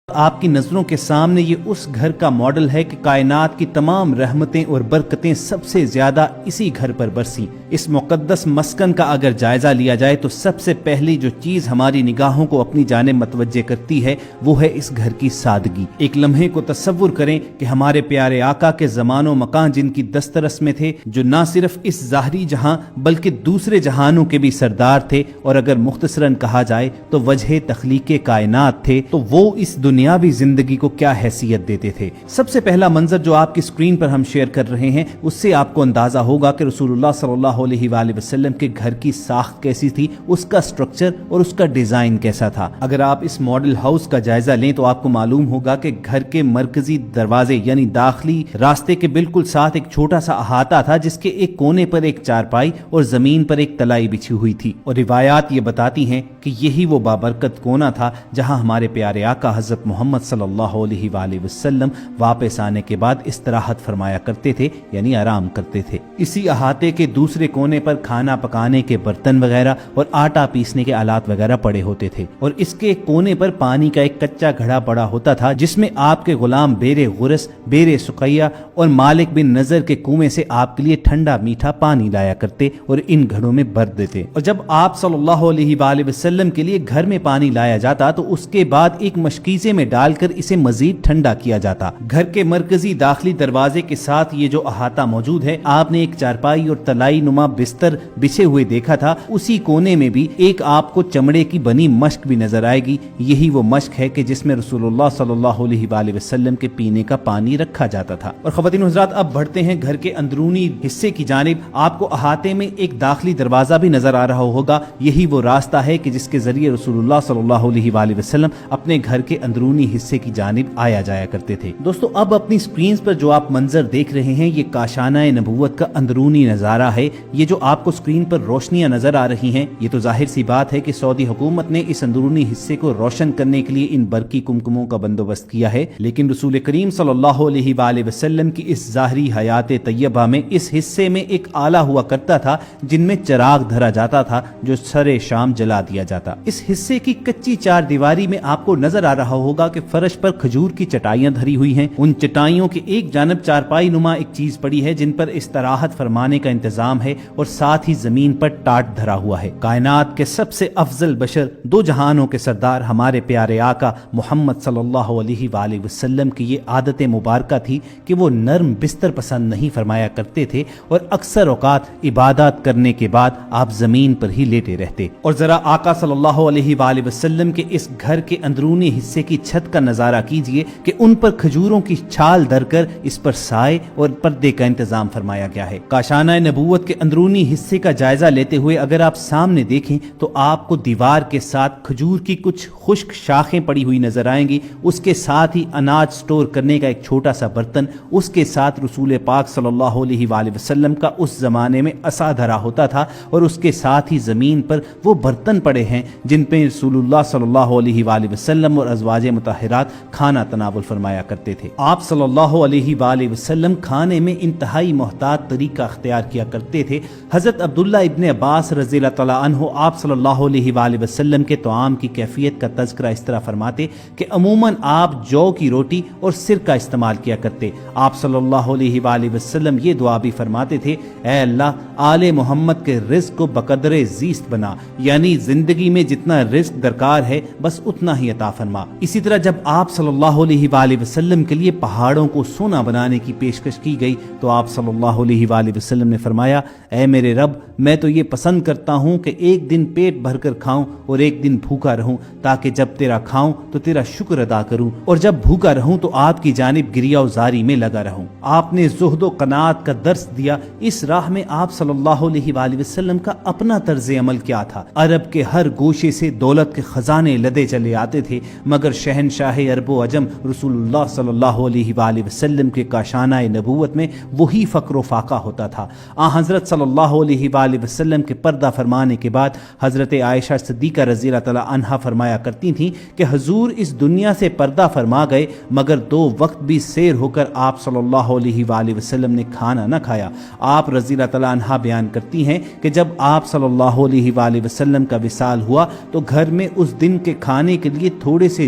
آپ کی نظروں کے سامنے یہ اس گھر کا ماڈل ہے کہ کائنات کی تمام رحمتیں اور برکتیں سب سے زیادہ اسی گھر پر برسیں۔ اس مقدس مسکن کا اگر جائزہ لیا جائے تو سب سے پہلی جو چیز ہماری نگاہوں کو اپنی جانب متوجہ کرتی ہے وہ ہے اس گھر کی سادگی۔ ایک لمحے کو تصور کریں کہ ہمارے پیارے آقا کے زمان و مکان جن کی دسترس میں تھے، جو نہ صرف اس ظاہری جہاں بلکہ دوسرے جہانوں کے بھی سردار تھے، اور اگر مختصراً کہا جائے تو وجہ تخلیق کائنات تھے، تو وہ اس دنیاوی زندگی کو کیا حیثیت دیتے تھے۔ سب سے پہلا منظر جو آپ کی سکرین پر ہم شیئر کر رہے ہیں، اس سے آپ کو اندازہ ہوگا کہ رسول اللہ صلی اللہ علیہ وآلہ وسلم کے گھر کی ساخت کیسی تھی، اس کا سٹرکچر اور اس کا ڈیزائن کیسا تھا۔ اگر آپ اس ماڈل ہاؤس کا جائزہ لیں تو آپ کو معلوم ہوگا کہ گھر کے مرکزی دروازے یعنی داخلی راستے کے بالکل ساتھ ایک چھوٹا سا احاطہ تھا، جس کے ایک کونے پر ایک چارپائی اور زمین پر ایک تلائی بچھی ہوئی تھی، اور روایات یہ بتاتی ہیں کہ یہی وہ بابرکت کونا تھا جہاں ہمارے پیارے آقا حضرت محمد صلی اللہ علیہ وآلہ وسلم واپس آنے کے بعد استراحت فرمایا کرتے تھے، یعنی آرام کرتے تھے۔ اسی احاطے کے دوسرے کونے پر کھانا پکانے کے برتن وغیرہ اور آٹا پیسنے کے آلات وغیرہ پڑے ہوتے تھے، اور اس کے کونے پر پانی کا ایک کچا گھڑا پڑا ہوتا تھا، جس میں آپ کے غلام بیر غرس، بیر سقیہ اور مالک بن نظر کے کنویں سے آپ کے لیے ٹھنڈا میٹھا پانی لایا کرتے اور ان گھڑوں میں بھر دیتے۔ اور جب آپ صلی اللہ علیہ وآلہ وسلم کے لیے گھر میں پانی لایا جاتا تو اس کے بعد ایک مشکیزے میں ڈال کر اسے مزید ٹھنڈا کیا جاتا۔ گھر کے مرکزی داخلی دروازے کے ساتھ یہ جو احاطہ موجود ہے، آپ نے ایک چارپائی اور تلائی نما بستر بچھے ہوئے دیکھا تھا، اسی کونے میں بھی ایک آپ کو چمڑے کی بنی مشک بھی نظر آئے گی۔ یہی وہ مشک ہے کہ جس میں رسول اللہ صلی اللہ علیہ وآلہ وسلم کے پینے کا پانی رکھا جاتا تھا۔ اور خواتین و حضرات، اب بڑھتے ہیں گھر کے اندرونی حصے کی جانب۔ آپ کو احاطے میں ایک داخلی دروازہ بھی نظر آ رہا ہوگا، یہی وہ راستہ ہے کہ جس کے ذریعے رسول اللہ صلی اللہ علیہ وآلہ وسلم اپنے گھر کے اندرونی حصے کی جانب آیا جایا کرتے تھے۔ دوستو، اب اپنی سکرینز پر جو آپ منظر دیکھ رہے ہیں، یہ کاشانہ نبوت کا اندرونی نظارہ ہے۔ یہ جو آپ کو سکرین پر روشنیاں نظر آ رہی ہیں، یہ تو ظاہر سی بات ہے کہ سعودی حکومت نے اس اندرونی حصے کو روشن کرنے کے لیے ان برقی کمکموں کا بندوبست کیا ہے، لیکن رسول کریم صلی اللہ علیہ وآلہ وسلم کی اس ظاہری حیات طیبہ میں اس حصے میں ایک آلہ ہوا کرتا تھا جن میں چراغ دھرا جاتا تھا، جو سر شام جلا دیا جاتا۔ اس حصے کی کچی چار دیواری میں آپ کو نظر آ رہا ہوگا کہ فرش پر کھجور کی چٹائیاں دھری ہوئی ہیں۔ ان چٹائیوں کے ایک جانب چارپائی نما ایک چیز پڑی ہے جن پر استراحت فرمانے کا انتظام ہے، اور ساتھ ہی زمین پر ٹاٹ دھرا ہوا ہے۔ کائنات کے سب سے افضل بشر، دو جہانوں کے سردار ہمارے پیارے آقا محمد صلی اللہ علیہ وآلہ وسلم کی یہ عادت مبارکہ تھی کہ وہ نرم بستر پسند نہیں فرمایا کرتے تھے، اور اکثر اوقات عبادات کرنے کے بعد آپ زمین پر ہی لیٹے رہتے۔ اور ذرا آقا صلی اللہ علیہ وآلہ وسلم کے اس گھر کے اندرونی حصے کی چھت کا نظارہ کیجئے کہ ان پر کھجوروں کی چھال در کر اس پر سائے اور پردے کا انتظام فرمایا گیا ہے۔ کاشانہ نبوت کے اندرونی حصے کا جائزہ لیتے ہوئے اگر آپ سامنے دیکھیں تو آپ کو دیوار کے ساتھ کھجور کی کچھ خشک شاخیں پڑی ہوئی نظر آئیں گی، اس کے ساتھ ہی اناج سٹور کرنے کا ایک چھوٹا سا برتن، اس کے ساتھ رسول پاک صلی اللہ علیہ وآلہ وسلم کا اس زمانے میں عصا دھرا ہوتا تھا، اور اس کے ساتھ ہی زمین پر وہ برتن پڑے ہیں جن پہ رسول اللہ صلی اللہ علیہ وآلہ وسلم اور ازواج مطہرات کھانا تناول فرمایا کرتے تھے۔ آپ صلی اللہ علیہ وآلہ وسلم کھانے میں انتہائی محتاط طریقہ اختیار کیا کرتے تھے۔ حضرت عبداللہ ابن عباس رضی اللہ تعالیٰ عنہ آپ صلی اللہ علیہ وآلہ وسلم کے طعام کی کیفیت کا تذکرہ اس طرح فرماتے کہ عموماً آپ جو کی روٹی اور سرکہ استعمال کیا کرتے۔ آپ صلی اللہ علیہ وآلہ وسلم یہ دعا بھی فرماتے تھے، اے اللہ، آل محمد کے رزق کو بقدر زیست بنا، یعنی زندگی میں جتنا رزق درکار ہے بس اتنا ہی عطا فرما۔ اسی طرح جب آپ صلی اللہ علیہ وآلہ وسلم کے لیے پہاڑوں کو سونا بنانے کی پیشکش کی گئی تو آپ صلی اللہ علیہ وآلہ وسلم نے فرمایا، اے میرے رب، میں تو یہ پسند کرتا ہوں کہ ایک دن پیٹ بھر کر کھاؤں اور ایک دن بھوکا رہوں، تاکہ جب تیرا کھاؤں تو تیرا شکر ادا کروں، اور جب بھوکا رہوں تو آپ کی جانب گریہ و زاری میں لگا رہوں۔ آپ نے زہد و قناعت کا درس دیا۔ اس راہ میں آپ صلی اللہ علیہ وآلہ وسلم کا اپنا طرز عمل کیا تھا۔ عرب کے ہر گوشے سے دولت کے خزانے لدے چلے آتے تھے، مگر شہنشاہ عرب و عجم رسول اللہ صلی اللہ علیہ وآلہ وسلم کے کاشانہ نبوت میں وہی فقر و فاقہ ہوتا تھا۔ حضرت صلی اللہ علیہ وآلہ وسلم کے پردہ فرمانے کے بعد حضرت عائشہ صدیقہ رضی اللہ تعالی عنہا فرمایا کرتی تھیں کہ حضور اس دنیا سے پردہ فرما گئے، مگر 2 وقت بھی سیر ہو کر آپ صلی اللہ علیہ وآلہ وسلم نے کھانا نہ کھایا۔ آپ رضی اللہ تعالی عنہا بیان کرتی ہیں کہ جب آپ صلی اللہ علیہ وآلہ وسلم کا وصال ہوا تو گھر میں اس دن کے کھانے کے لیے تھوڑے سے